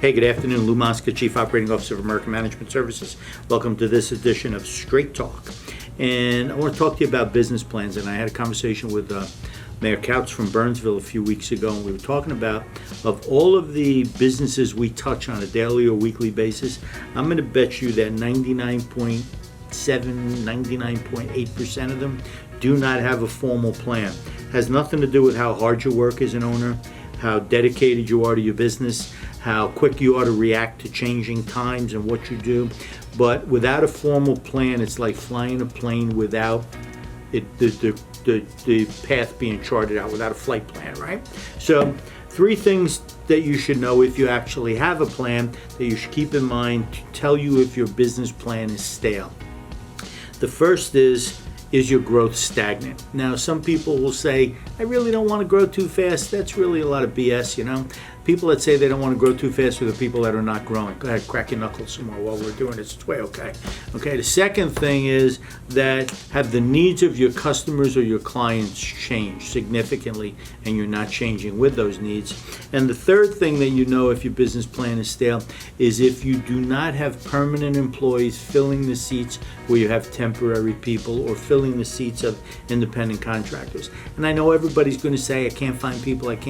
Hey, good afternoon. Lou Mosca, Chief Operating Officer of American Management Services. Welcome to this edition of Straight Talk. And I want to talk to you about business plans. And I had a conversation with Mayor Kautz from Burnsville a few weeks ago, and we were talking about, of all of the businesses we touch on a daily or weekly basis, I'm going to bet you that 99.8% of them do not have a formal plan. Has nothing to do with how hard you work as an owner, how dedicated you are to your business, how quick you are to react to changing times and what you do. But without a formal plan, it's like flying a plane without the path being charted out, without a flight plan, right? So 3 things that you should know if you actually have a plan that you should keep in mind to tell you if your business plan is stale. The first is your growth stagnant? Now, some people will say, I really don't want to grow too fast. That's really a lot of BS, you know. People that say they don't want to grow too fast are the people that are not growing. Go ahead, crack your knuckles some more while we're doing this. It's way okay. Okay, the second thing is that have the needs of your customers or your clients changed significantly and you're not changing with those needs. And the third thing that you know if your business plan is stale is if you do not have permanent employees filling the seats where you have temporary people or filling the seats of independent contractors. And I know everybody's going to say, I can't find people. I'm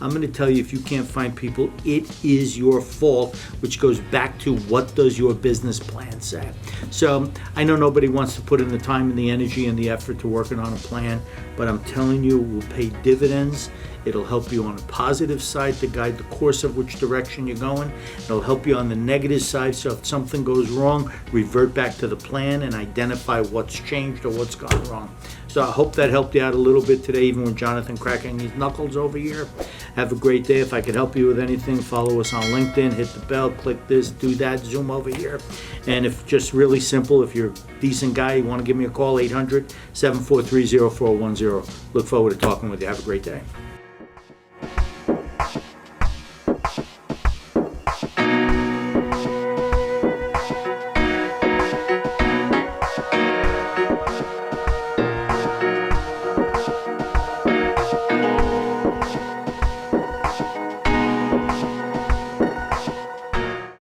going to tell you, if you can't find people, it is your fault, which goes back to what does your business plan say. So I know nobody wants to put in the time and the energy and the effort to working on a plan, but I'm telling you, it will pay dividends. It'll help you on a positive side to guide the course of which direction you're going. It'll help you on the negative side, so if something goes wrong, revert back to the plan and identify what's changed or what's gone wrong. So I hope that helped you out a little bit today, even with Jonathan cracking his knuckles over here. Have a great day. If I could help you with anything, follow us on LinkedIn, hit the bell, click this, do that, Zoom over here. And if just really simple, if you're a decent guy, you want to give me a call, 800-743-0410. Look forward to talking with you. Have a great day.